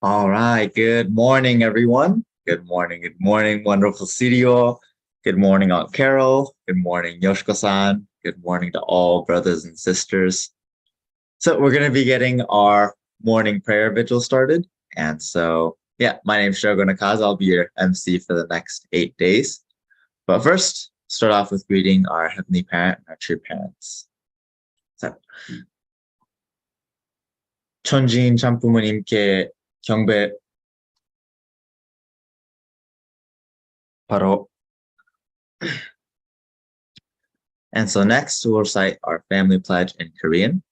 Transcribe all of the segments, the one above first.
All right. Good morning, everyone. Good morning. Good morning, wonderful studio. Good morning, Aunt Carol. Good morning, Yoshiko-san. Good morning to all brothers and sisters. So we're going to be getting our morning prayer vigil started. And so, yeah, my name is Shogo Nakaza. I'll be your MC for the next 8 days. But first, start off with greeting our Heavenly Parent and our true parents. So, 천지인 참부모님께 경배 바로. And so next we'll recite our family pledge in Korean.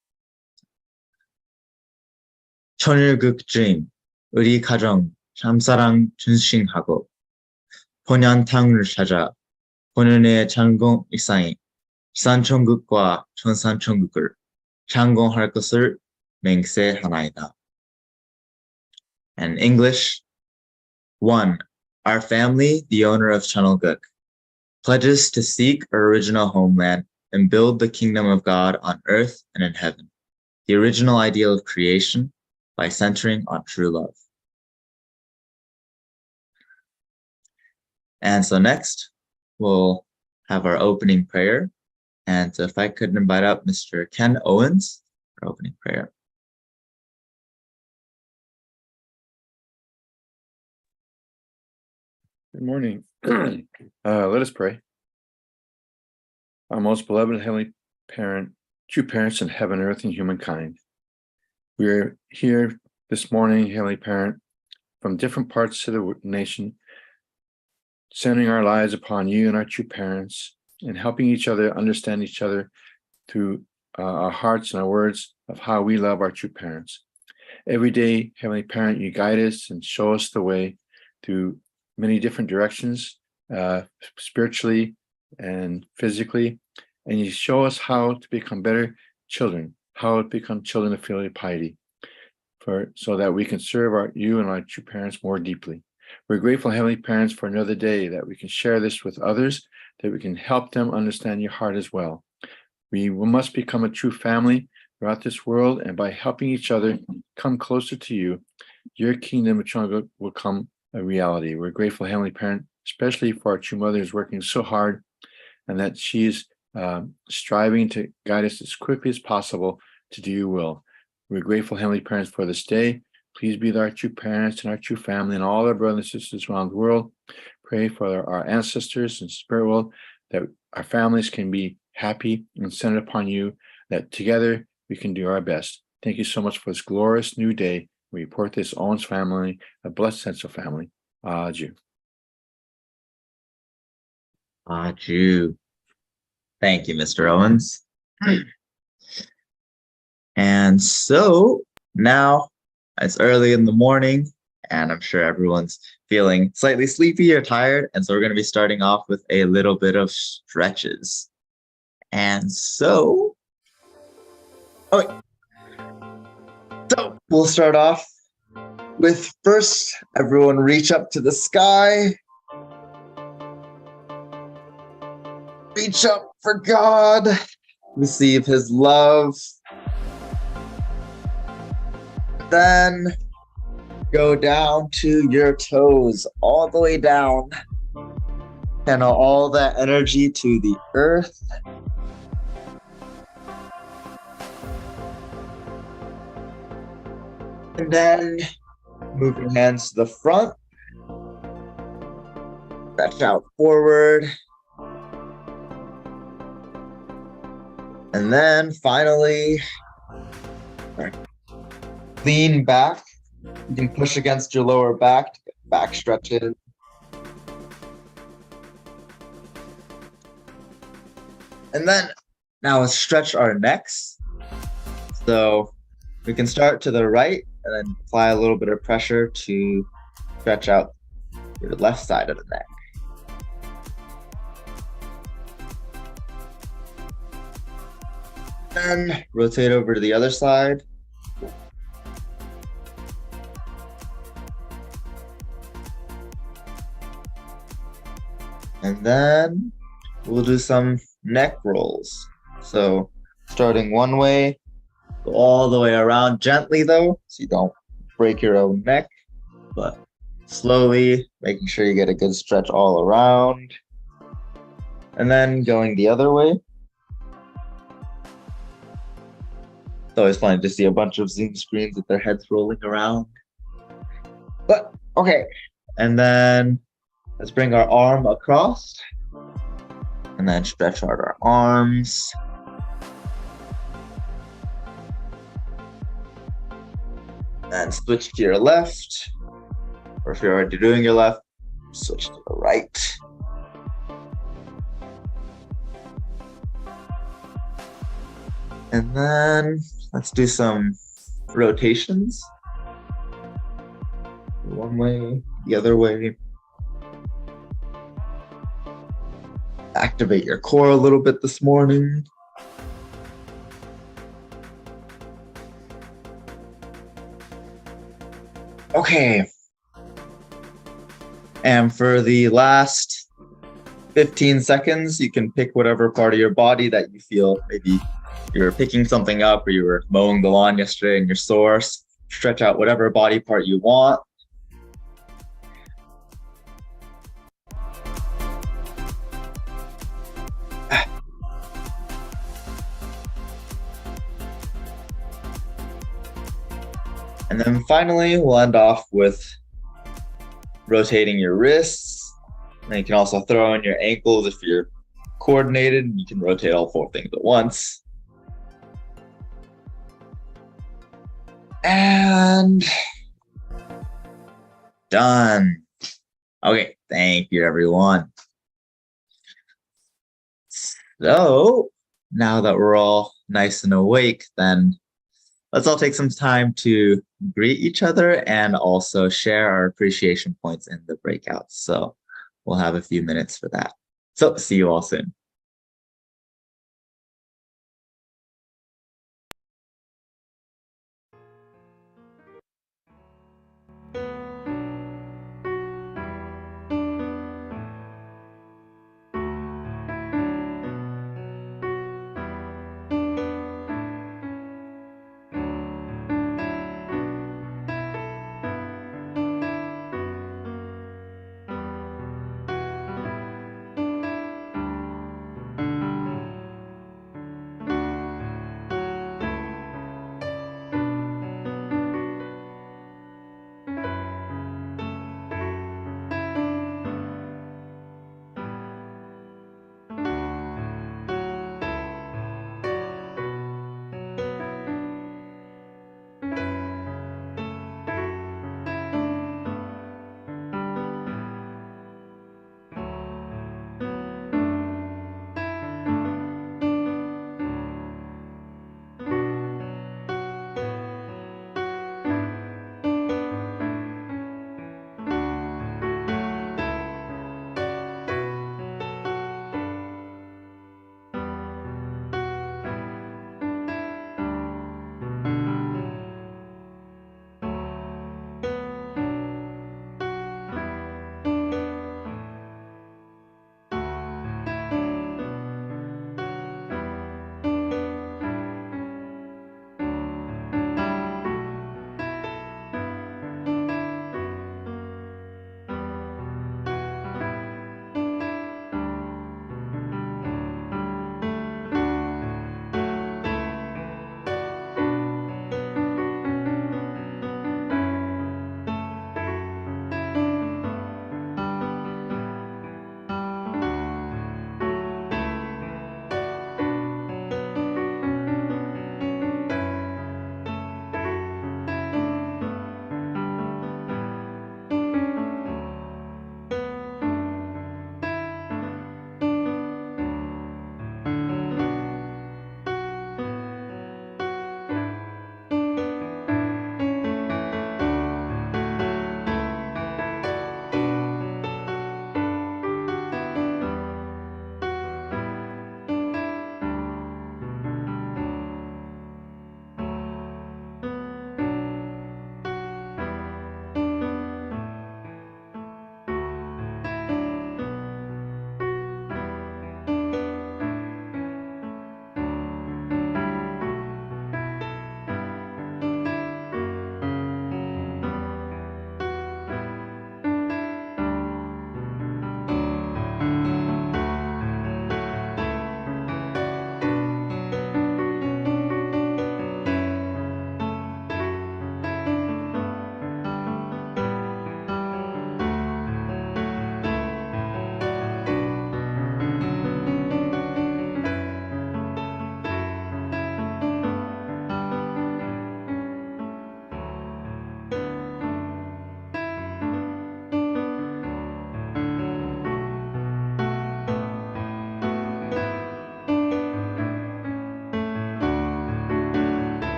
천일국 주임, 우리 가정 참사랑 준신하고 본연탕을 찾아 본연의 장공 일상이 지산천국과 천산천국을 장공할 것을 맹세하나이다. And English. 1. Our family, the owner of Cheonilguk, pledges to seek our original homeland and build the kingdom of God on earth and in heaven, the original ideal of creation, by centering on true love. And so next, we'll have our opening prayer. And if I could invite up Mr. Ken Owens for opening prayer. Good morning. Let us pray. Our most beloved Heavenly Parent, true parents in heaven, earth, and humankind. We are here this morning, Heavenly Parent, from different parts of the nation, centering our lives upon you and our true parents, and helping each other understand each other through our hearts and our words of how we love our true parents. Every day, Heavenly Parent, you guide us and show us the way through many different directions, spiritually and physically, and you show us how to become better children, how to become children of filial piety, so that we can serve you and our true parents more deeply. We're grateful, Heavenly Parents, for another day that we can share this with others, that we can help them understand your heart as well. We must become a true family throughout this world, and by helping each other come closer to you, your kingdom of Cheon will come a reality. We're grateful, Heavenly Parent, especially for our true mother who's working so hard, and that she's striving to guide us as quickly as possible to do your will. We're grateful, Heavenly Parents, for this day. Please be with our true parents and our true family and all our brothers and sisters around the world. Pray for our ancestors and spirit world, that our families can be happy and centered upon you, that together we can do our best. Thank you so much for this glorious new day. We report this Owens family, a blessed sense of family. Adieu. Adieu. Thank you, Mr. Owens. And so now it's early in the morning, and I'm sure everyone's feeling slightly sleepy or tired. And so we're going to be starting off with a little bit of stretches. And so, so we'll start off with first, everyone reach up to the sky. Reach up for God. Receive his love. Then go down to your toes, all the way down. Channel all that energy to the earth. And then move your hands to the front. Stretch out forward. And then finally, lean back. You can push against your lower back to get back stretches. And then now let's stretch our necks. So we can start to the right and then apply a little bit of pressure to stretch out your left side of the neck. Then rotate over to the other side. And then we'll do some neck rolls. So starting one way, go all the way around gently though, so you don't break your own neck. but slowly, making sure you get a good stretch all around. And then going the other way. It's always fun to see a bunch of Zoom screens with their heads rolling around. But okay. And then let's bring our arm across. And then stretch out our arms. And switch to your left. Or if you're already doing your left, switch to the right. And then let's do some rotations. One way, the other way. Activate your core a little bit this morning. Okay. And for the last 15 seconds, you can pick whatever part of your body that you feel maybe you were picking something up or you were mowing the lawn yesterday and you're sore. Stretch out whatever body part you want. And then finally, we'll end off with rotating your wrists. And you can also throw in your ankles if you're coordinated. You can rotate all 4 things at once. And done. Okay, thank you, everyone. So now that we're all nice and awake, then let's all take some time to greet each other and also share our appreciation points in the breakouts. So we'll have a few minutes for that. So see you all soon.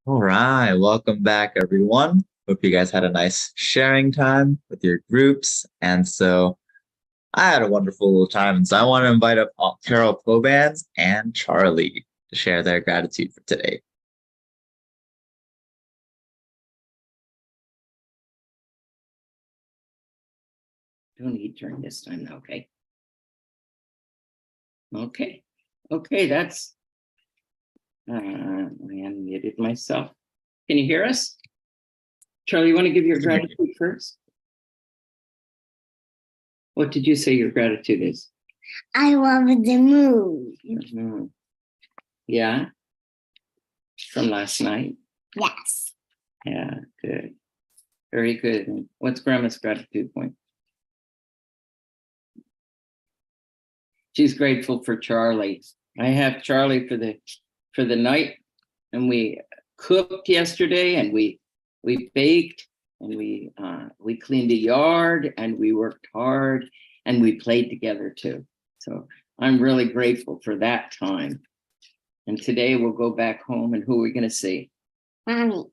All right, welcome back, everyone. Hope you guys had a nice sharing time with your groups. And so I had a wonderful little time. And so I want to invite up Carol Cobans and Charlie to share their gratitude for today. Don't need turn this time. Okay. Okay, that's I unmuted myself. Can you hear us? Charlie, you want to give your gratitude first? What did you say your gratitude is? I love the moon. Mhm. Yeah. From last night. Yes. Yeah, good. Very good. And what's Grandma's gratitude point? She's grateful for Charlie. I have Charlie for the night, and we cooked yesterday, and we baked, and we cleaned the yard, and we worked hard, and we played together too. So I'm really grateful for that time. And today we'll go back home, and who are we going to see? Mommy,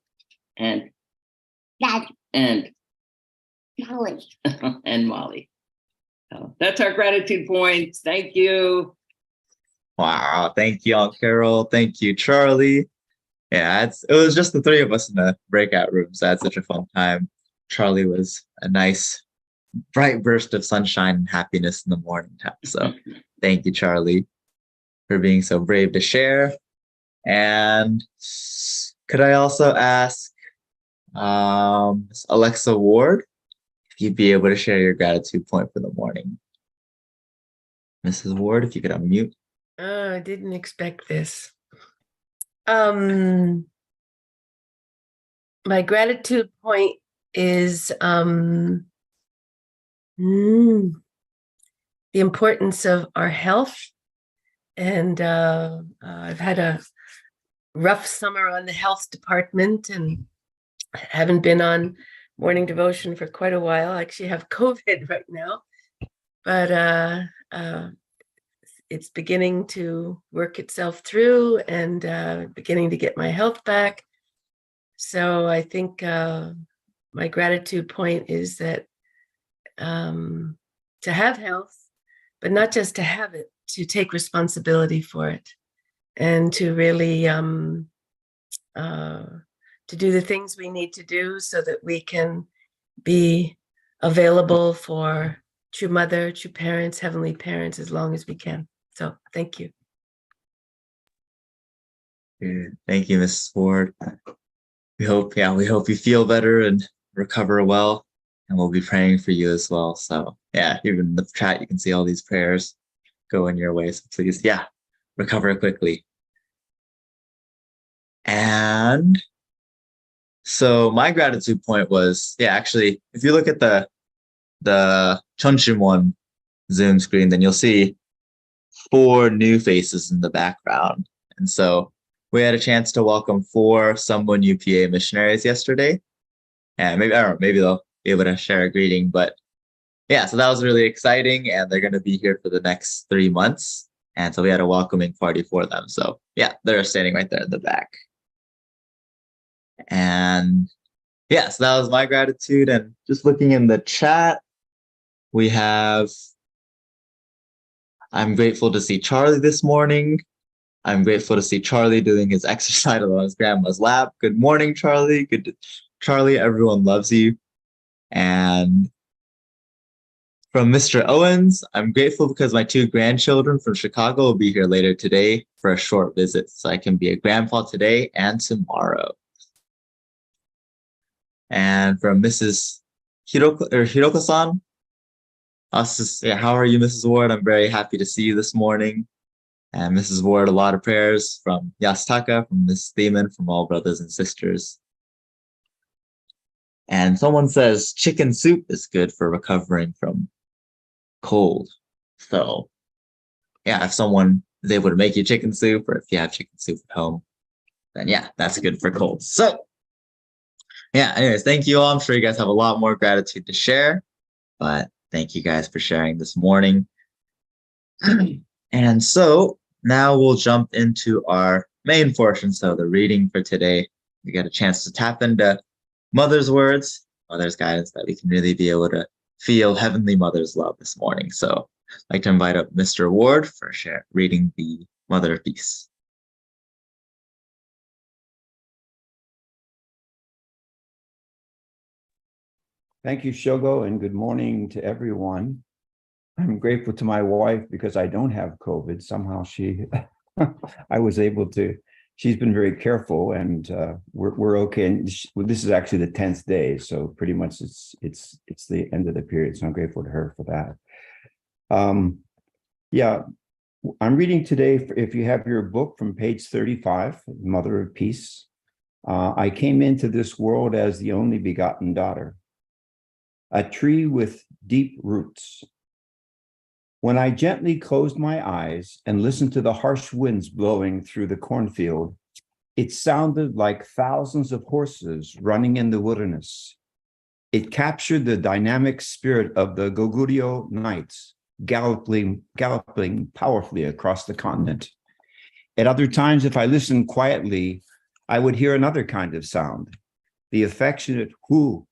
And Dad, and Molly. and Molly. So that's our gratitude points. Thank you. Wow, thank you, Aunt Carol. Thank you, Charlie. Yeah, it was just the three of us in the breakout room, so I had such a fun time. Charlie was a nice, bright burst of sunshine and happiness in the morning time. So thank you, Charlie, for being so brave to share. And could I also ask Alexa Ward if you'd be able to share your gratitude point for the morning? Mrs. Ward, if you could unmute. I didn't expect this. My gratitude point is the importance of our health. And I've had a rough summer on the health department and haven't been on morning devotion for quite a while. I actually have COVID right now, but it's beginning to work itself through and beginning to get my health back. So I think my gratitude point is that to have health, but not just to have it, to take responsibility for it and to really to do the things we need to do so that we can be available for true mother, true parents, heavenly parents as long as we can. So thank you. Good. Thank you, Mrs. Ward. We hope you feel better and recover well. And we'll be praying for you as well. So yeah, even in the chat, you can see all these prayers going your way. So please, recover quickly. And so my gratitude point was, actually, if you look at the Chunshim one Zoom screen, then you'll see 4 new faces in the background. And so we had a chance to welcome 4 Someone UPA missionaries yesterday. And maybe they'll be able to share a greeting, but yeah, so that was really exciting. And they're going to be here for the next 3 months. And so we had a welcoming party for them. So yeah, they're standing right there in the back. And yeah, so that was my gratitude. And just looking in the chat, we have, I'm grateful to see Charlie this morning. I'm grateful to see Charlie doing his exercise on his grandma's lap. Good morning, Charlie. Charlie, everyone loves you. And from Mr. Owens, I'm grateful because my 2 grandchildren from Chicago will be here later today for a short visit, so I can be a grandpa today and tomorrow. And from Mrs. Hiroko-san, how are you, Mrs. Ward? I'm very happy to see you this morning. And Mrs. Ward, a lot of prayers from Yasutaka, from Miss Theman, from all brothers and sisters. And someone says chicken soup is good for recovering from cold. So yeah, if someone is able to make you chicken soup, or if you have chicken soup at home, then yeah, that's good for cold. So yeah, anyways, thank you all. I'm sure you guys have a lot more gratitude to share, but thank you guys for sharing this morning. And so now we'll jump into our main portion. So the reading for today we get a chance to tap into Mother's words, Mother's guidance, that we can really be able to feel Heavenly Mother's love this morning. So I'd like to invite up Mr. Ward for reading the Mother of Peace. Thank you, Shogo, and good morning to everyone. I'm grateful to my wife because I don't have COVID. Somehow I was able to, she's been very careful, and we're okay. And this is actually the 10th day, so pretty much it's the end of the period. So I'm grateful to her for that. Yeah, I'm reading today, if you have your book, from page 35, Mother of Peace. I came into this world as the only begotten daughter, a tree with deep roots. When I gently closed my eyes and listened to the harsh winds blowing through the cornfield, it sounded like thousands of horses running in the wilderness. It captured the dynamic spirit of the Goguryeo nights, galloping powerfully across the continent. At other times, if I listened quietly, I would hear another kind of sound, the affectionate whoo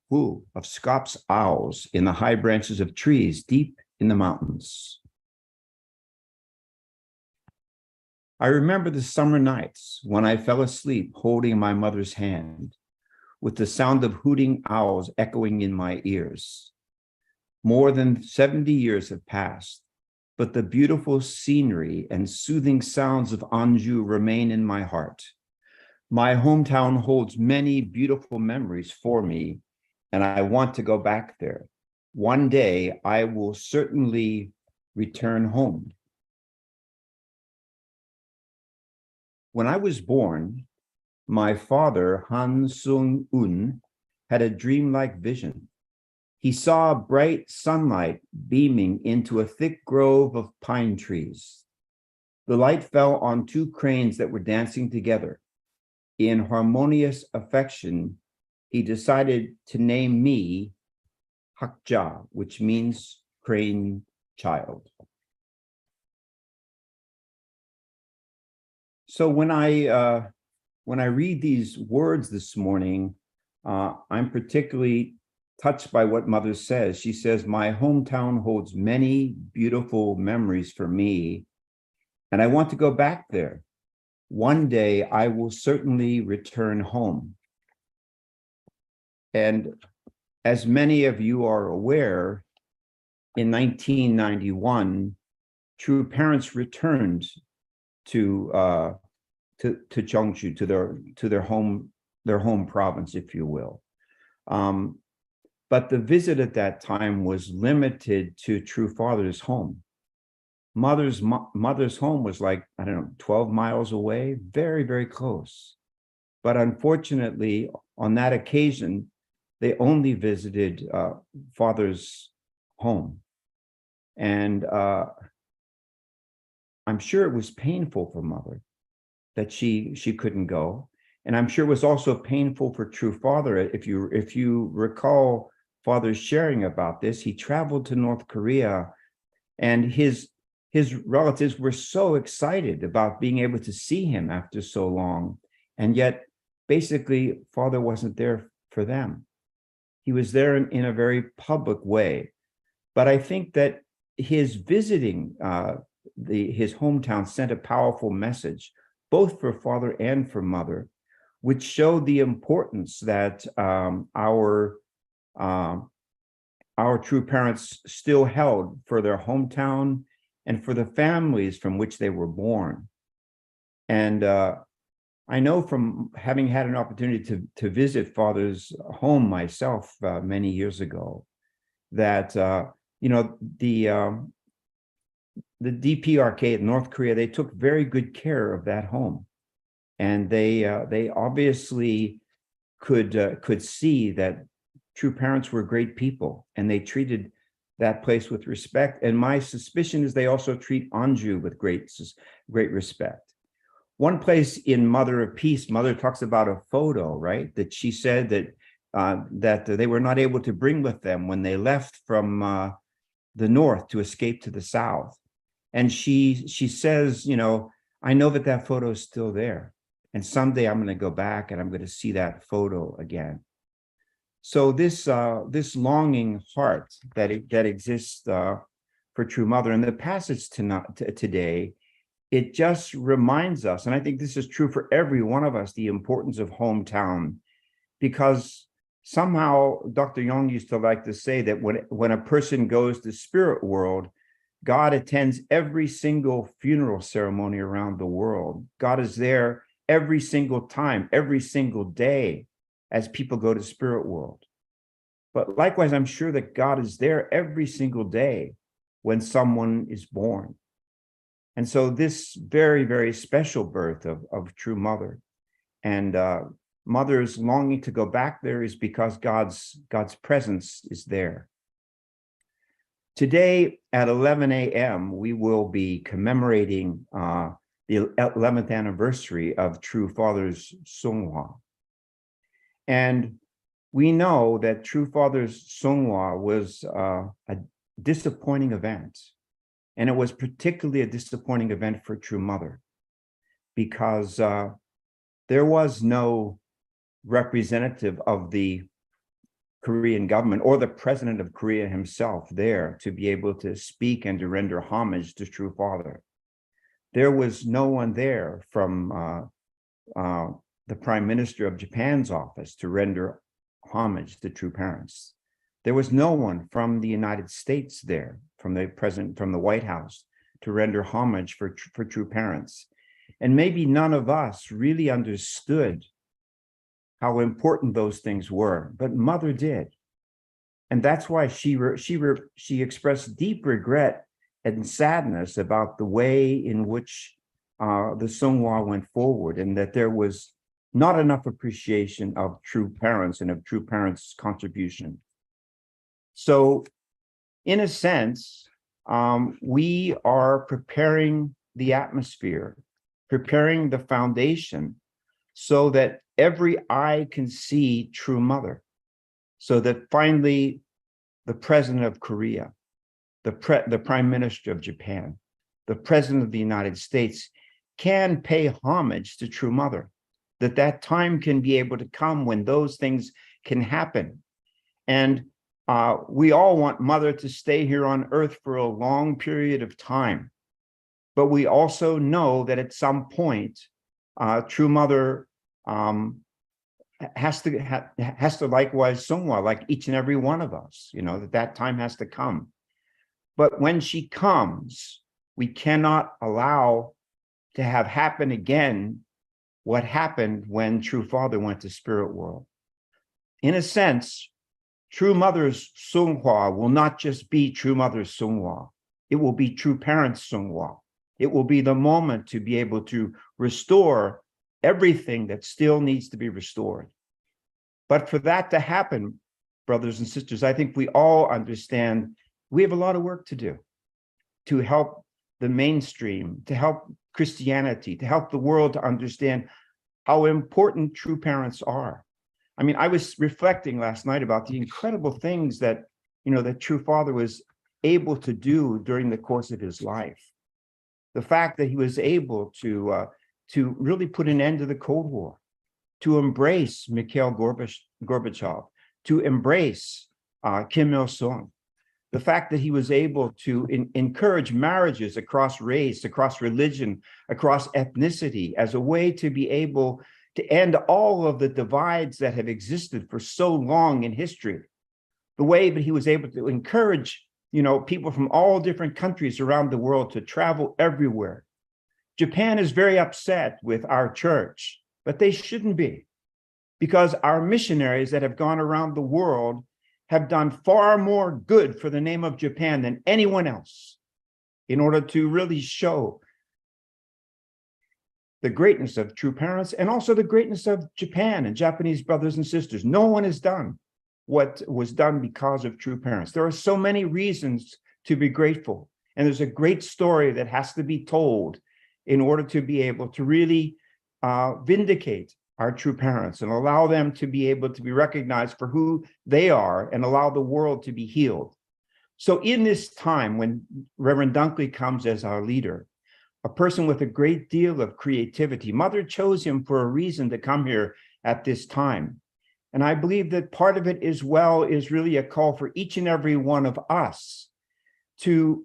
of Scops owls in the high branches of trees deep in the mountains. I remember the summer nights when I fell asleep holding my mother's hand, with the sound of hooting owls echoing in my ears. More than 70 years have passed, but the beautiful scenery and soothing sounds of Anju remain in my heart. My hometown holds many beautiful memories for me, and I want to go back there. One day, I will certainly return home. When I was born, my father, Han Sung-un, had a dreamlike vision. He saw bright sunlight beaming into a thick grove of pine trees. The light fell on two cranes that were dancing together. In harmonious affection, he decided to name me Hakja, which means crane child. So when I read these words this morning, I'm particularly touched by what Mother says. She says, my hometown holds many beautiful memories for me, and I want to go back there. One day I will certainly return home. And as many of you are aware, in 1991, True Parents returned to Cheongju, to their home province, if you will. But the visit at that time was limited to True Father's home. Mother's home was like, 12 miles away, very, very close. But unfortunately, on that occasion, they only visited Father's home. And I'm sure it was painful for Mother that she couldn't go. And I'm sure it was also painful for True Father. If you recall Father's sharing about this, he traveled to North Korea, and his relatives were so excited about being able to see him after so long. And yet, basically, Father wasn't there for them. He was there in a very public way. But I think that his visiting his hometown sent a powerful message, both for Father and for Mother, which showed the importance that our True Parents still held for their hometown and for the families from which they were born. And I know from having had an opportunity to visit Father's home myself many years ago, that the DPRK in North Korea, they took very good care of that home, and they obviously could see that True Parents were great people, and they treated that place with respect. And my suspicion is they also treat Anju with great respect. One place in Mother of Peace, Mother talks about a photo, right? That she said that they were not able to bring with them when they left from the north to escape to the south. And she says, I know that photo is still there. And someday I'm going to go back and I'm going to see that photo again. So this longing heart that exists for True Mother, and the passage today, it just reminds us, and I think this is true for every one of us, the importance of hometown, because somehow Dr. Young used to like to say that when a person goes to spirit world, God attends every single funeral ceremony around the world. God is there every single time, every single day as people go to spirit world. But likewise, I'm sure that God is there every single day when someone is born. And so this very, very special birth of True Mother, and Mother's longing to go back there is because God's presence is there. Today at 11 a.m., we will be commemorating the 11th anniversary of True Father's Seonghwa. And we know that True Father's Seonghwa was a disappointing event. And it was particularly a disappointing event for True Mother, because there was no representative of the Korean government or the president of Korea himself there to be able to speak and to render homage to True Father. There was no one there from the Prime Minister of Japan's office to render homage to True Parents. There was no one from the United States there, from the president, from the White House, to render homage for True Parents. And maybe none of us really understood how important those things were, but Mother did. And that's why she expressed deep regret and sadness about the way in which the Seonghwa went forward, and that there was not enough appreciation of True Parents and of True Parents' contribution. So in a sense, we are preparing the atmosphere, preparing the foundation so that every eye can see True Mother, so that finally the President of Korea, the Prime Minister of Japan, the President of the United States can pay homage to True Mother, that time can be able to come when those things can happen. And we all want Mother to stay here on earth for a long period of time. But we also know that at some point, True Mother has to likewise Seonghwa, like each and every one of us, that time has to come. But when she comes, we cannot allow to have happen again what happened when True Father went to spirit world. In a sense, True Mother's Seonghwa will not just be True Mother's Seonghwa. It will be True Parents' Seonghwa. It will be the moment to be able to restore everything that still needs to be restored. But for that to happen, brothers and sisters, I think we all understand we have a lot of work to do to help the mainstream, to help Christianity, to help the world to understand how important True Parents are. I mean, I was reflecting last night about the incredible things that, that True Father was able to do during the course of his life. The fact that he was able to really put an end to the Cold War, to embrace Mikhail Gorbachev, to embrace Kim Il-sung. The fact that he was able to encourage marriages across race, across religion, across ethnicity, as a way to be able to end all of the divides that have existed for so long in history. The way that he was able to encourage, people from all different countries around the world to travel everywhere. Japan is very upset with our church, but they shouldn't be, because our missionaries that have gone around the world have done far more good for the name of Japan than anyone else, in order to really show the greatness of True Parents and also the greatness of Japan and Japanese brothers and sisters. No one has done what was done because of True Parents. There are so many reasons to be grateful, and there's a great story that has to be told in order to be able to really vindicate our True Parents and allow them to be able to be recognized for who they are and allow the world to be healed. So in this time when Reverend Dunkley comes as our leader, a person with a great deal of creativity. Mother chose him for a reason to come here at this time. And I believe that part of it as well is really a call for each and every one of us to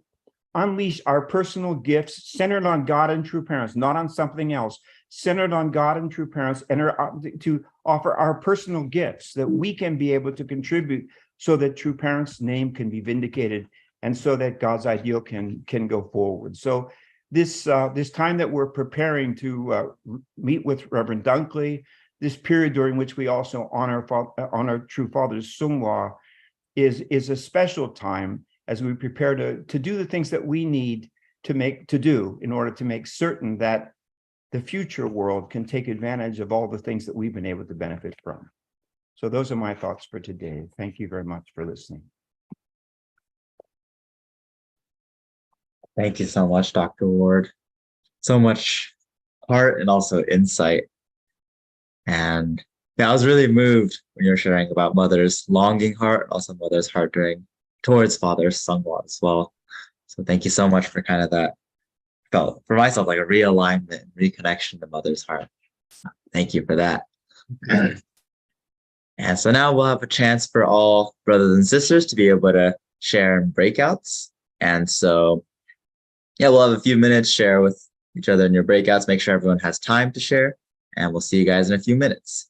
unleash our personal gifts centered on God and true parents, not on something else, centered on God and true parents, and to offer our personal gifts that we can be able to contribute so that true parents' name can be vindicated and so that God's ideal can go forward. So this time that we're preparing to meet with Reverend Dunkley, this period during which we also honor true fathers Sungwa, is a special time as we prepare to do the things that we need to do in order to make certain that the future world can take advantage of all the things that we've been able to benefit from. So those are my thoughts for today. Thank you very much for listening. Thank you so much, Dr. Ward. So much heart and also insight. And yeah, I was really moved when you were sharing about mother's longing heart, also mother's heart towards father's Sungwa as well. So thank you so much for kind of that. Felt for myself like a realignment, reconnection to mother's heart. Thank you for that. And so now we'll have a chance for all brothers and sisters to be able to share in breakouts. And so, yeah, we'll have a few minutes, share with each other in your breakouts, make sure everyone has time to share. And we'll see you guys in a few minutes.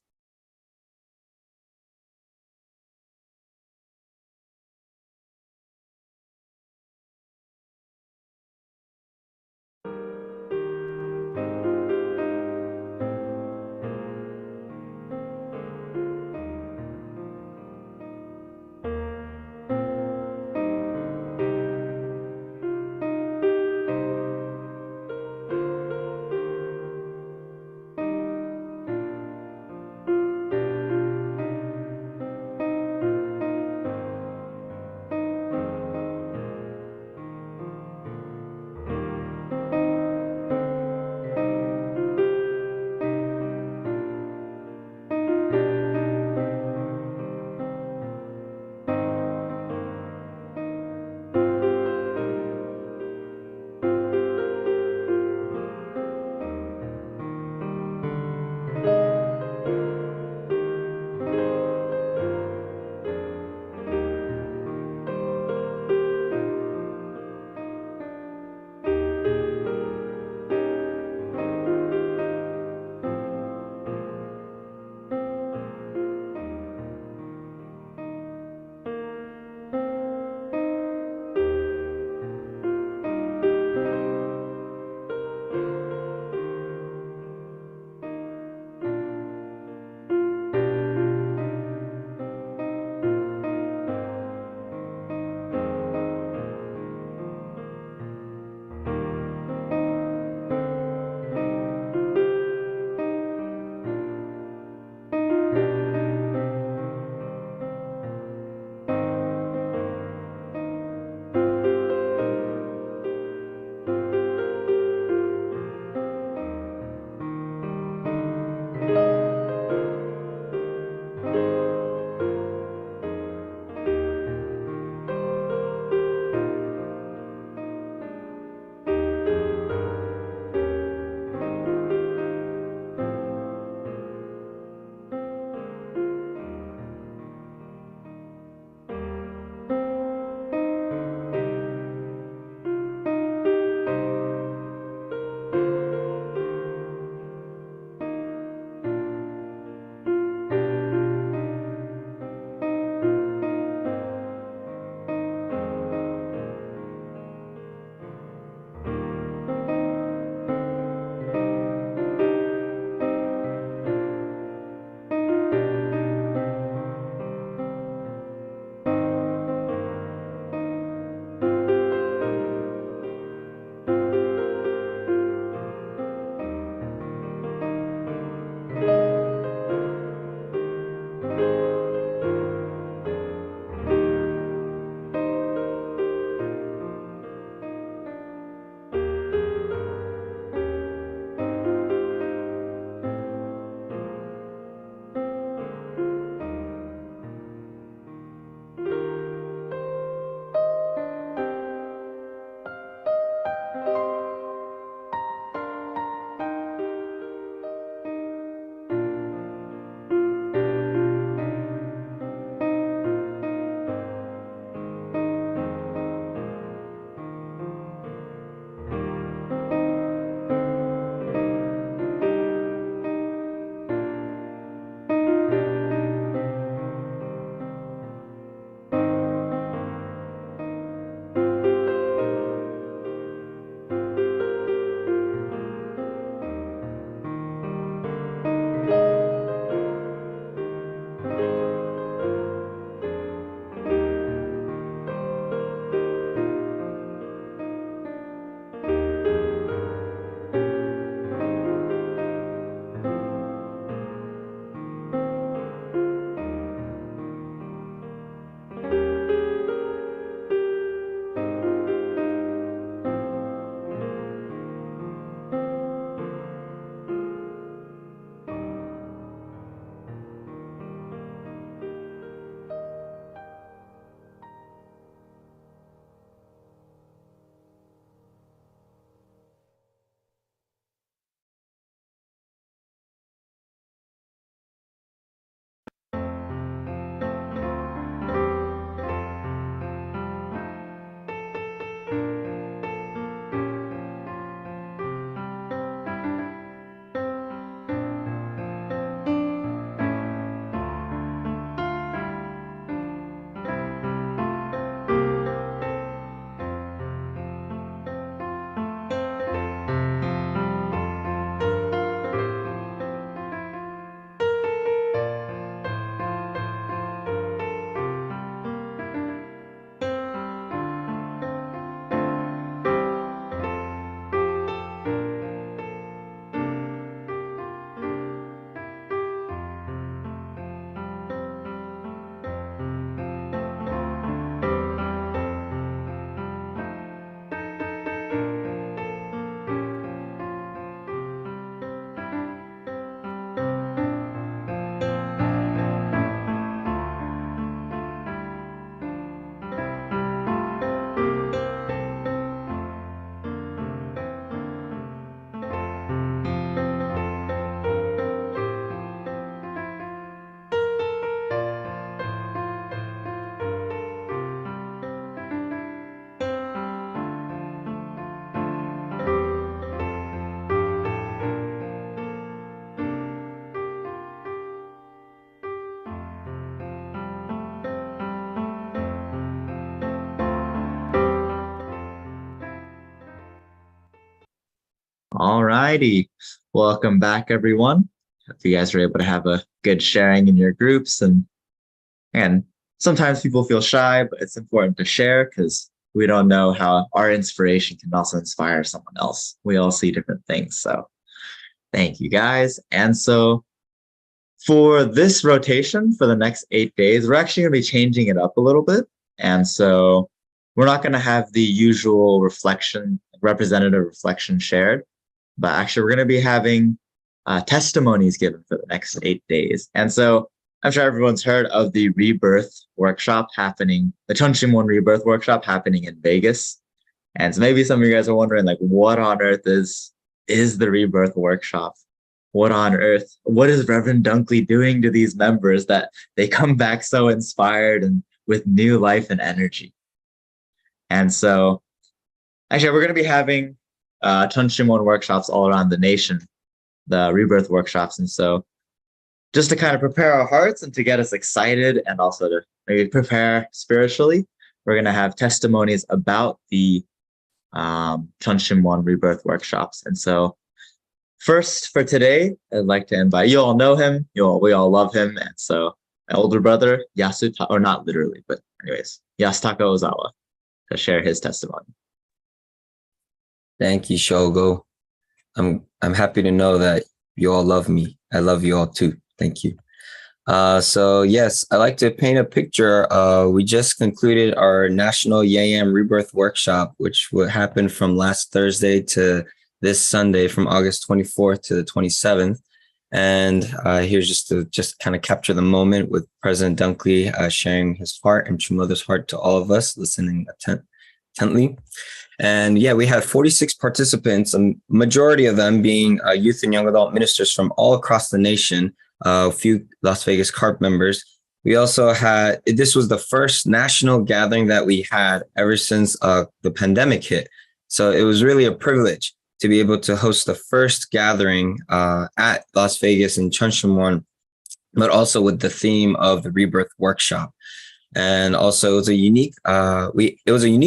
All righty. Welcome back, everyone. Hope you guys were able to have a good sharing in your groups. And sometimes people feel shy, but it's important to share because we don't know how our inspiration can also inspire someone else. We all see different things. So thank you, guys. And so for this rotation for the next 8 days, we're actually going to be changing it up a little bit. And so we're not going to have the usual representative reflection shared, but actually we're going to be having testimonies given for the next 8 days. And so I'm sure everyone's heard of the rebirth workshop happening, the Cheon rebirth workshop happening in Vegas. And so maybe some of you guys are wondering, like, what on earth is the rebirth workshop? What on earth? What is Reverend Dunkley doing to these members that they come back so inspired and with new life and energy? And so actually, we're going to be having Cheon workshops all around the nation, the rebirth workshops. And so just to kind of prepare our hearts and to get us excited and also to maybe prepare spiritually, we're going to have testimonies about the Cheon rebirth workshops. And so first for today, I'd like to invite, you all know him, we all love him. And so my older brother, or not literally, but anyways, Yasutaka Ozawa, to share his testimony. Thank you, Shogo. I'm happy to know that you all love me. I love you all too. Thank you. So yes, I like to paint a picture. We just concluded our National Yayam Rebirth Workshop, which would happen from last Thursday to this Sunday, from August 24th to the 27th. And here's just to kind of capture the moment with President Dunkley sharing his heart and True Mother's heart to all of us listening intently. And yeah, we had 46 participants, a majority of them being youth and young adult ministers from all across the nation, a few Las Vegas CARP members. We also had, this was the first national gathering that we had ever since the pandemic hit. So it was really a privilege to be able to host the first gathering at Las Vegas in Cheon, but also with the theme of the Rebirth Workshop. And also it was a unique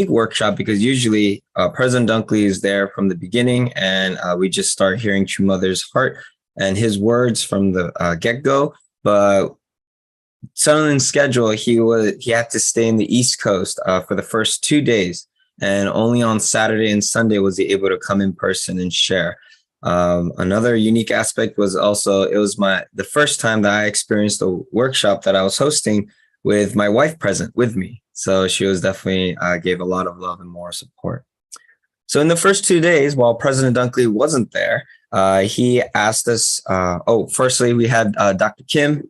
workshop because usually President Dunkley is there from the beginning, and we just start hearing True Mother's heart and his words from the get-go. But suddenly in schedule, he had to stay in the East Coast for the first 2 days. And only on Saturday and Sunday was he able to come in person and share. Another unique aspect was also, it was the first time that I experienced a workshop that I was hosting with my wife present with me. So she was definitely gave a lot of love and more support. So in the first 2 days, while President Dunkley wasn't there, he asked us, firstly, we had Dr. Kim,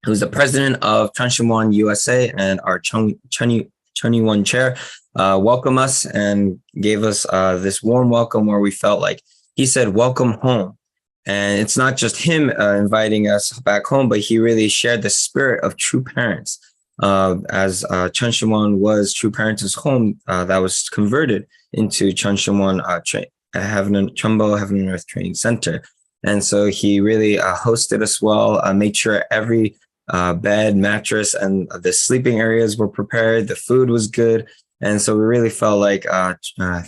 who's the president of Cheon USA and our Cheon chair, welcome us and gave us this warm welcome where we felt like he said, welcome home. And it's not just him inviting us back home, but he really shared the spirit of true parents. As Cheon was True Parents' home that was converted into Cheon Heaven and Earth Training Center. And so he really hosted us well, made sure every bed, mattress, and the sleeping areas were prepared. The food was good. And so we really felt like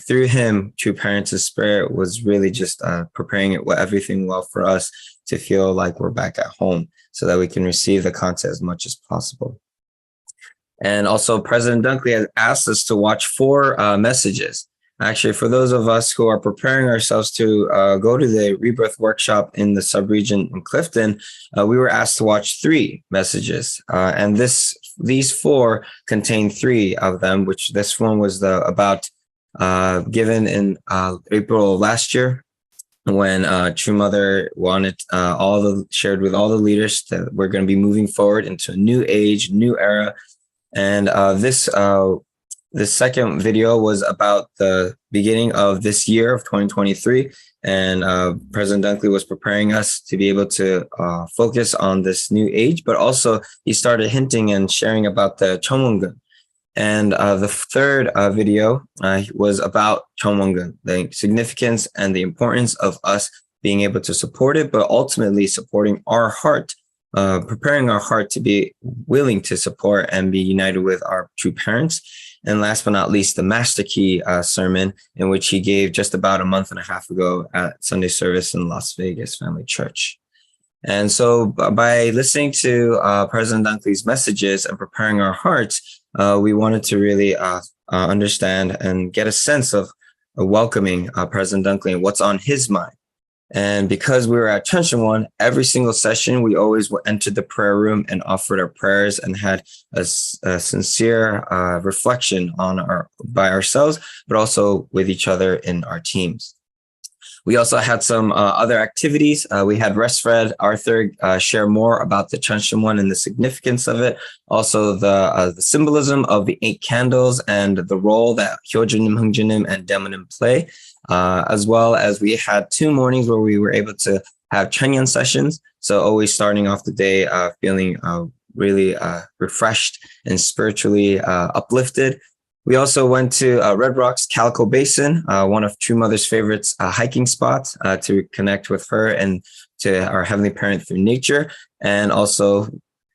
through him, True Parents' spirit was really just preparing everything well for us to feel like we're back at home so that we can receive the content as much as possible. And also President Dunkley has asked us to watch 4 messages. Actually, for those of us who are preparing ourselves to go to the Rebirth Workshop in the subregion in Clifton, we were asked to watch 3 messages. And these 4 contain 3 of them, which this one was given in April of last year, when True Mother wanted shared with all the leaders that we're going to be moving forward into a new age, new era. And this second video was about the beginning of this year of 2023. And President Dunkley was preparing us to be able to focus on this new age, but also he started hinting and sharing about the Cheon. And the third video was about Cheon, the significance and the importance of us being able to support it, but ultimately supporting our heart preparing our heart to be willing to support and be united with our true parents. And last but not least, the Master Key sermon, in which he gave just about a month and a half ago at Sunday service in Las Vegas Family Church. And so by listening to President Dunkley's messages and preparing our hearts, we wanted to really understand and get a sense of welcoming President Dunkley and what's on his mind. And because we were at Cheon, every single session, we always entered the prayer room and offered our prayers and had a sincere reflection by ourselves, but also with each other in our teams. We also had some other activities. We had Resfred Arthur share more about the Cheon and the significance of it. Also, the symbolism of the 8 candles and the role that Hyojunim, Hungjunim, and Daemonim play. As well as we had 2 mornings where we were able to have Cheonyeon sessions. So always starting off the day feeling really refreshed and spiritually uplifted. We also went to Red Rock's Calico Basin, one of True Mother's favorites hiking spots to connect with her and to our Heavenly Parent through nature. And also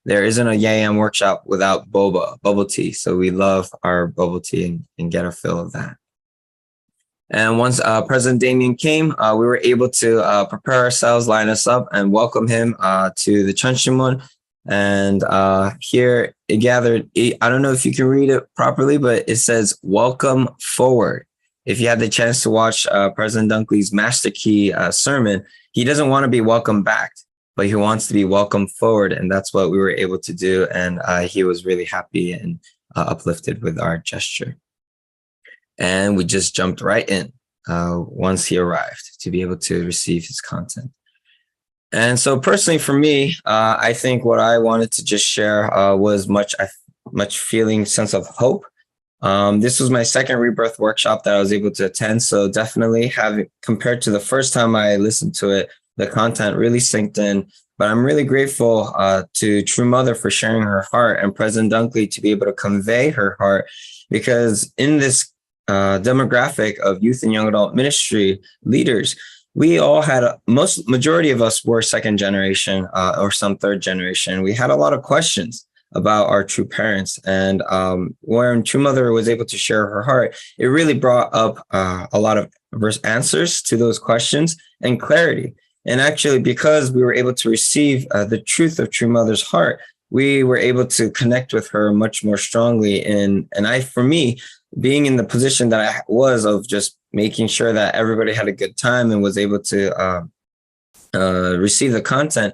there isn't a Yayam workshop without boba, bubble tea. So we love our bubble tea and get a fill of that. And once President Damien came, we were able to prepare ourselves, line us up, and welcome him to the Cheon. And here it gathered, I don't know if you can read it properly, but it says, "Welcome forward." If you had the chance to watch President Dunkley's Master Key sermon, he doesn't want to be welcomed back, but he wants to be welcomed forward. And that's what we were able to do. And he was really happy and uplifted with our gesture. And we just jumped right in once he arrived to be able to receive his content. And so personally for me, I think what I wanted to just share was much feeling sense of hope. This was my second rebirth workshop that I was able to attend. So definitely compared to the first time I listened to it, the content really synced in. But I'm really grateful to True Mother for sharing her heart and President Dunkley to be able to convey her heart, because in this demographic of youth and young adult ministry leaders, we all had majority of us were second generation or some third generation. We had a lot of questions about our true parents. And when True Mother was able to share her heart, it really brought up a lot of answers to those questions and clarity. And actually, because we were able to receive the truth of True Mother's heart, we were able to connect with her much more strongly. And for me, being in the position that I was of just making sure that everybody had a good time and was able to receive the content,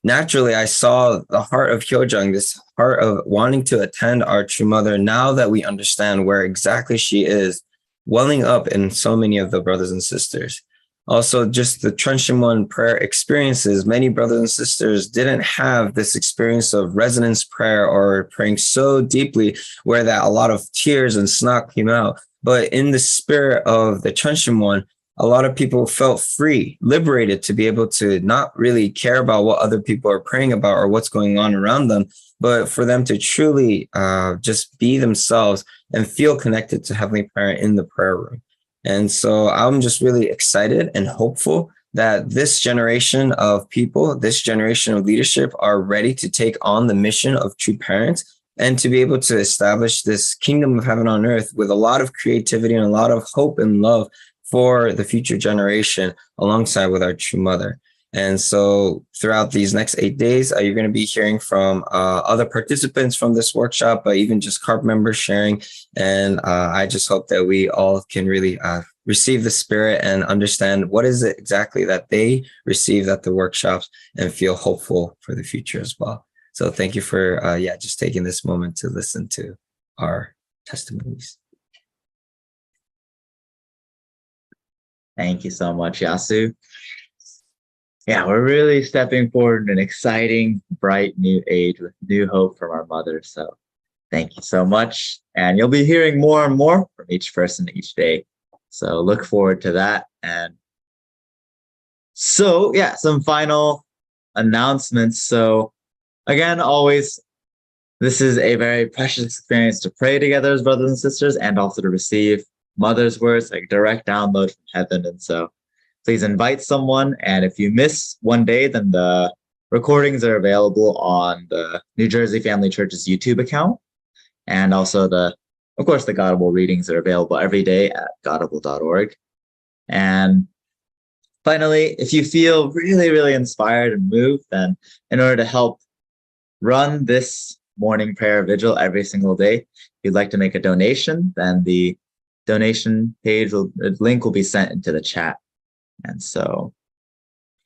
naturally, I saw the heart of Hyojung, this heart of wanting to attend our True Mother, now that we understand where exactly she is, welling up in so many of the brothers and sisters. Also, just the Cheon prayer experiences, many brothers and sisters didn't have this experience of resonance prayer or praying so deeply where that a lot of tears and snot came out. But in the spirit of the Cheon, a lot of people felt free, liberated to be able to not really care about what other people are praying about or what's going on around them, but for them to truly just be themselves and feel connected to Heavenly Parent in the prayer room. And so I'm just really excited and hopeful that this generation of people, this generation of leadership are ready to take on the mission of true parents and to be able to establish this kingdom of heaven on earth with a lot of creativity and a lot of hope and love for the future generation alongside with our True Mother. And so throughout these next 8 days, you're going to be hearing from other participants from this workshop, but even just CARP members sharing. And I just hope that we all can really receive the spirit and understand what is it exactly that they received at the workshops and feel hopeful for the future as well. So thank you for just taking this moment to listen to our testimonies. Thank you so much, Yasu. Yeah, we're really stepping forward in an exciting, bright new age with new hope from our mother. So thank you so much. And you'll be hearing more and more from each person each day. So look forward to that. And so, yeah, some final announcements. So again, always, this is a very precious experience to pray together as brothers and sisters and also to receive Mother's words, like direct download from heaven. And so please invite someone. And if you miss one day, then the recordings are available on the New Jersey Family Church's YouTube account. And also of course, the Godable readings are available every day at godable.org. And finally, if you feel really, really inspired and moved, then in order to help run this morning prayer vigil every single day, if you'd like to make a donation, then the donation page the link will be sent into the chat. And so,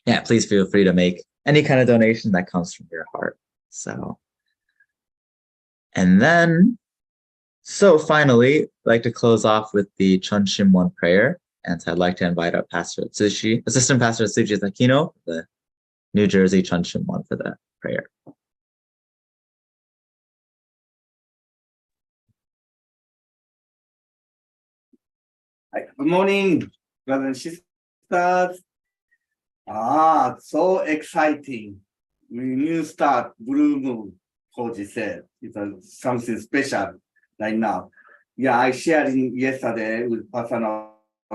yeah, please feel free to make any kind of donation that comes from your heart. So, and then, so finally, I'd like to close off with the Cheon Shim 1 prayer. And so I'd like to invite our Pastor Atsushi, Assistant Pastor Atsushi Takino, the New Jersey Cheon Shim 1 for the prayer. Hi, good morning, brothers and sisters. So exciting. New start, blue moon, Koji said. It's something special right now. Yeah, I shared yesterday with Pastor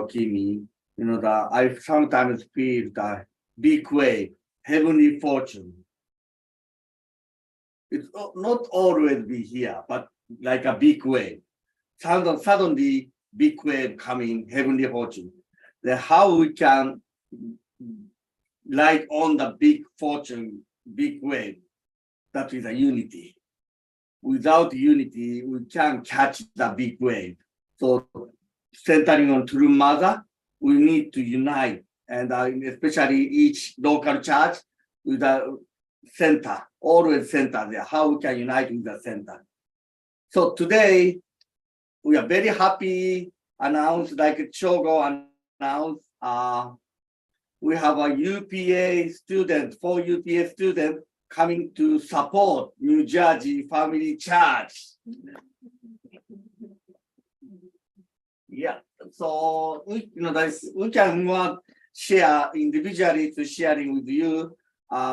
Kimi, that I sometimes feel the big wave, heavenly fortune. It's not always be here, but like a big wave. Suddenly, big wave coming, heavenly fortune. Then how we can ride on the big fortune, big wave, that is a unity. Without unity, we can't catch the big wave. So centering on True Mother, we need to unite, and especially each local church with a center, always center there, how we can unite with the center. So today, we are very happy, announced, like Chogo announced, we have a UPA student, 4 UPA students coming to support New Jersey Family Church. Yeah, so we can share individually to sharing with you.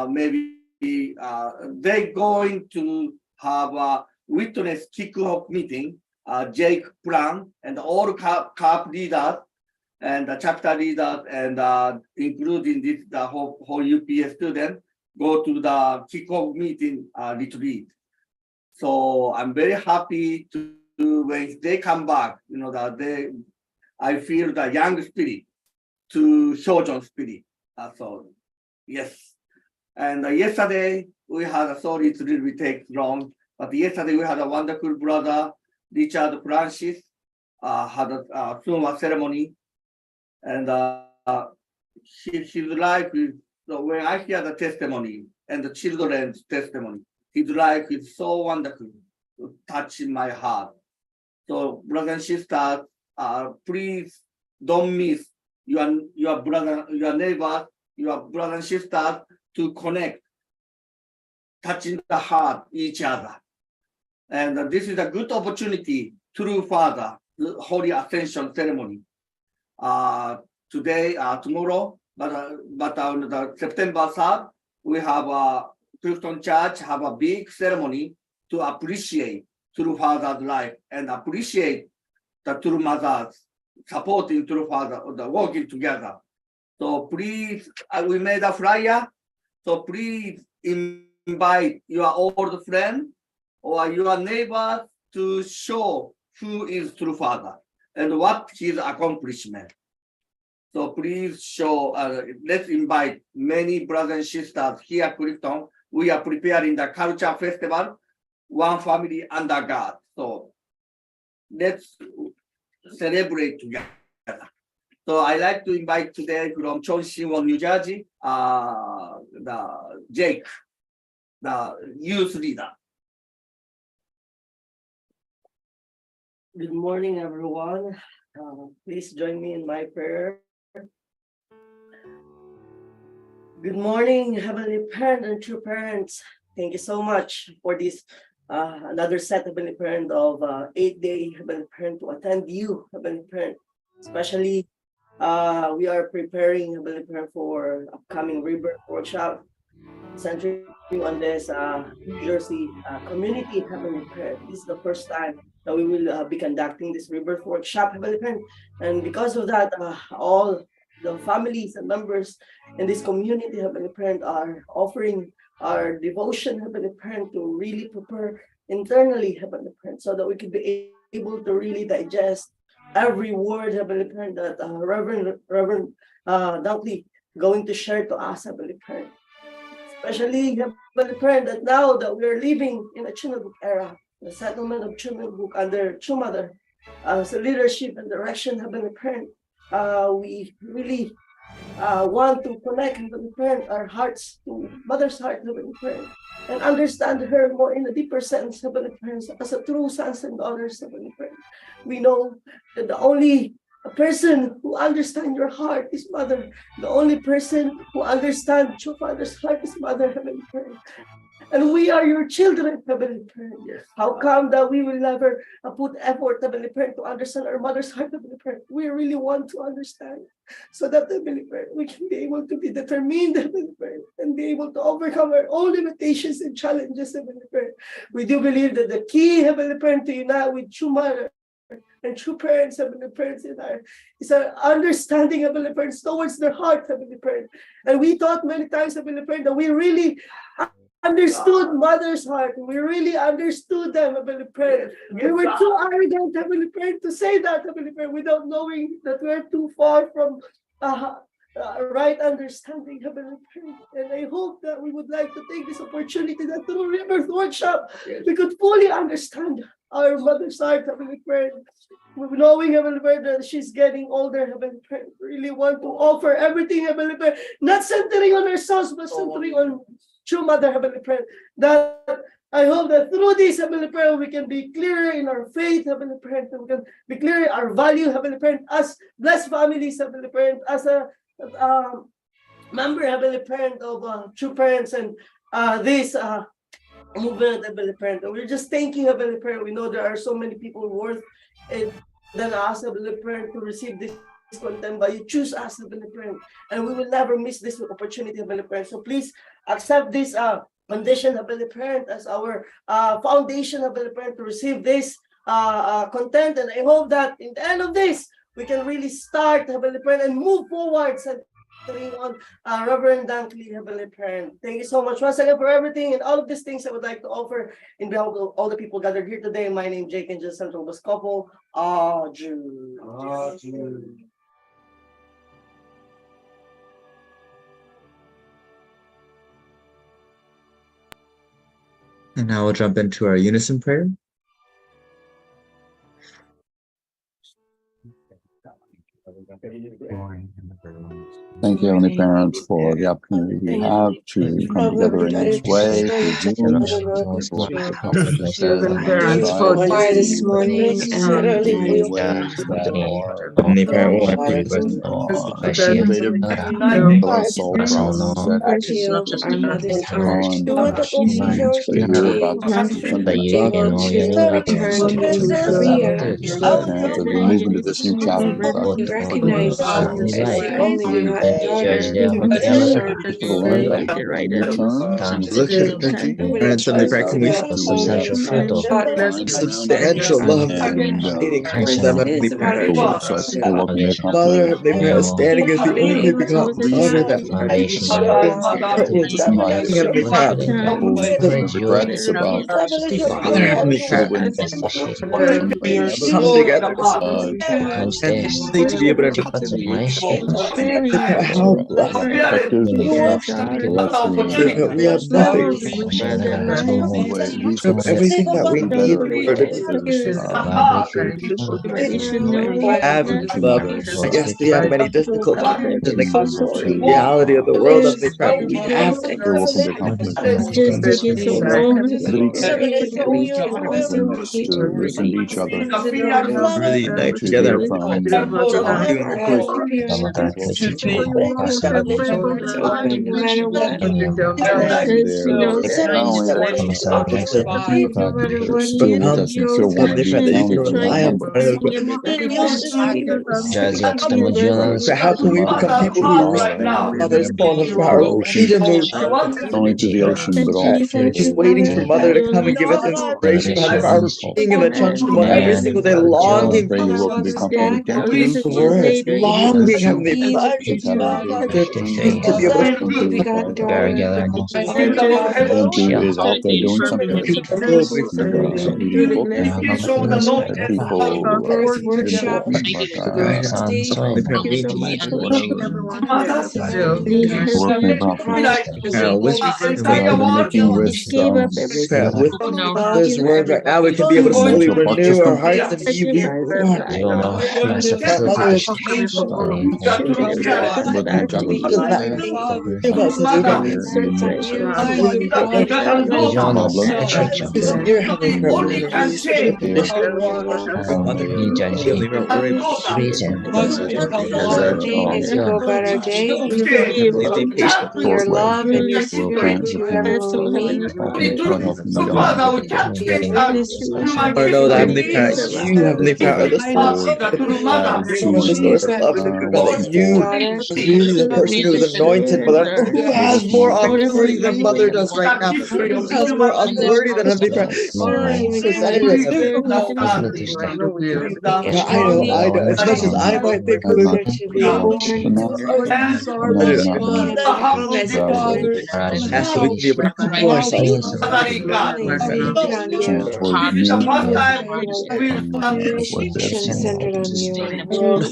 Maybe they're going to have a witness kickoff meeting. Jake Plan and all CAP leaders and the chapter leaders and including the whole UPS student go to the kickoff meeting retreat. So I'm very happy to when they come back, that I feel the young spirit to Shoujon spirit. So yes. And yesterday we had sorry it really takes long, but yesterday we had a wonderful brother, Richard Francis, had a funeral ceremony, and his life is, so when I hear the testimony and the children's testimony, his life is so wonderful, touching my heart. So brothers and sisters, please don't miss your brother, your neighbors, your brothers and sisters to connect, touching the heart each other. And this is a good opportunity through Father, the Holy Ascension ceremony. Today, tomorrow, but on the September 3rd, we have Clifton Church have a big ceremony to appreciate True Father's life and appreciate the True Mother's supporting True Father, the working together. So please, we made a flyer. So please invite your old friend or your neighbor to show who is True Father and what his accomplishment. So please show, let's invite many brothers and sisters here at Clifton. We are preparing the culture festival, One Family Under God. So let's celebrate together. So I like to invite today from Cheon Shim, New Jersey, the Jake, the youth leader. Good morning, everyone. Please join me in my prayer. Good morning, Heavenly Parent and true parents. Thank you so much for this another set, Heavenly Parent, of 8-day Heavenly Parent to attend you, Heavenly Parent. Especially, we are preparing, Heavenly Parent, for upcoming Rebirth Workshop, centering on this New Jersey community, Heavenly Parent. This is the first time that we will be conducting this Rebirth Workshop, Heavenly Parent. And because of that, all the families and members in this community, Heavenly Parent, are offering our devotion, Heavenly Parent, to really prepare internally, Heavenly Parent, so that we could be able to really digest every word, Heavenly Parent, that Reverend Dunkley going to share to us, Heavenly Parent. Especially, Heavenly Parent, that now that we are living in a Chunabuk era, the settlement of Chunabuk under Chumother, so leadership and direction, Heavenly Parent, we really want to connect, Heavenly Parent, our hearts to Mother's heart, Heavenly Parent, and understand her more in a deeper sense, Heavenly Parent, as a true sons and daughters, Heavenly Parent. We know that the only person who understands your heart is Mother. The only person who understands your Father's heart is Mother, Heavenly Parent. And we are your children, Heavenly Parent. How come that we will never put effort, Heavenly Parent, to understand our Mother's heart, Heavenly Parent? We really want to understand, so that, Heavenly Parent, we can be able to be determined, Heavenly Parent, and be able to overcome our own limitations and challenges, Heavenly Parent. We do believe that the key, Heavenly Parent, to unite with true Mother and true parents, Heavenly Parents, is our understanding, Heavenly Parents, towards their heart, Heavenly Parent. And we thought many times, Heavenly Parent, that we really understood Mother's heart. We really understood them, Heavenly Parent. We were too arrogant, Heavenly Parent, to say that, Heavenly Parent, without knowing that we're too far from right understanding, Heavenly Parent. And I hope that we would like to take this opportunity that through River's workshop, we could fully understand our Mother's heart, Heavenly Parent. Knowing, Heavenly Parent, that she's getting older, Heavenly Parent, really want to offer everything, Heavenly Parent, not centering on ourselves, but centering on true Mother, Heavenly Parent. That I hope that through this, Heavenly Parent, we can be clearer in our faith, Heavenly Parent, and we can be clearer in our value, Heavenly Parent, as blessed families, Heavenly Parent, as a member, Heavenly Parent, of true parents and this movement, Heavenly Parent. And we're just thanking, Heavenly Parent. We know there are so many people worth it than us, Heavenly Parent, to receive this content, but you choose us, Heavenly Parent, and we will never miss this opportunity, Heavenly Parent. So please accept this condition, Heavenly Parent, as our foundation, Heavenly Parent, to receive this content. And I hope that in the end of this, we can really start, Heavenly Parent, and move forward on Reverend Dunkley, Heavenly Parent. Thank you so much once again for everything and all of these things I would like to offer in behalf of all the people gathered here today. My name is Jake and just Central Bascopo. And now we'll jump into our unison prayer. Thank you, Heavenly Parents, for the opportunity we have to come together in this way. Parents, for this morning movement of this new chapter. recognize Jesus as the only begotten daughter who substantial love Father, they pray us standing as the only begotten daughter that Father, Heavenly Father, come together and need to be able to how blessed we have nothing of everything that we need in order to have love. Yes, we have many difficulties in the reality of the world of the crowd. We have listen to each other. Really unite together. How can we become people who respect others for our freedom? Only to the ocean, but all just waiting for Mother to come and give us inspiration. Our being in the junction every single day, longing for the word. It's long being Heavenly to Father. To be able to We got Regular. Ubuntu is out there doing something. so grateful. Reading books, people Birth workshop. like Heavenly Parent, we need you. working about With making with Parent, with those words right now, we can be able to slowly renew our hearts and be reborn. Parent, Mother has changed us. Your Heavenly Parent, we're in a really special condition. Mother, Heavenly Parent, we're able to As we go about our day, be patient. your love and your spirit to everyone we meet. Or know that Heavenly Parent, you, Heavenly Parent, are the source. The source of love. That you is really the person who is anointed, Mother, who has more authority than Mother does right now. Who has more authority than Heavenly Parent. I know. As much as I might think of it, so we can be able to humble ourselves. Centered on you.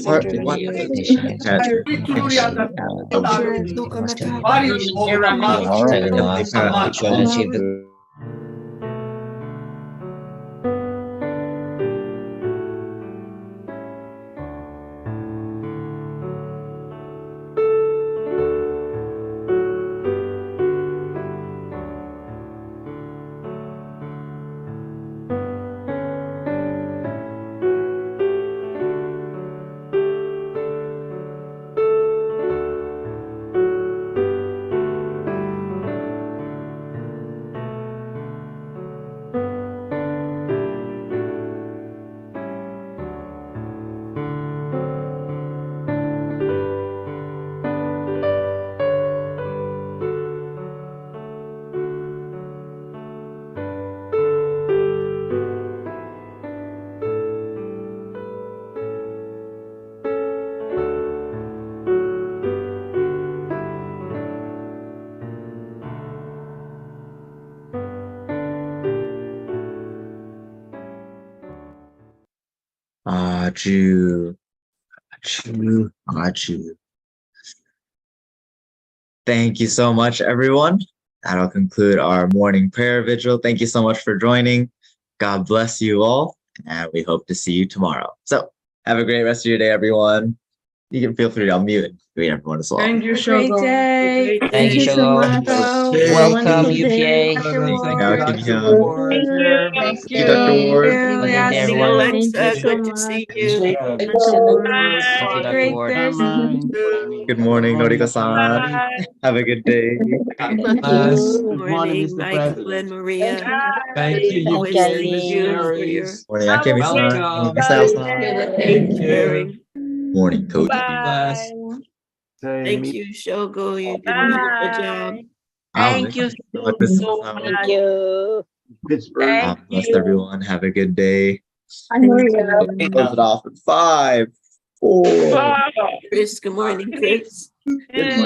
Heart one Aju. Thank you so much, everyone. That'll conclude our morning prayer vigil. Thank you so much for joining. God bless you all, and we hope to see you tomorrow. So have a great rest of your day, everyone. You can feel free to unmute and greet everyone as well. Thank you, Great day. Thank you so much. Welcome, UPA. Thank you, Dr. Ward. Thank you, everyone. Alexa, good to see you. Thank you, Dr. Ward. Good morning, Noriko-san. Have a good day. Good morning, Michael and Maria. Thank you, Always thank you for your Morning, Akemi-san. Misael-san. caring. Morning, Coach. Thank you, Shogo. You did a wonderful job. Thank you so much, Miss Misael. Thank you. God bless everyone. Have a good day. Maria. Close it off in 5, 4. Chris, good morning, Chris. Good morning.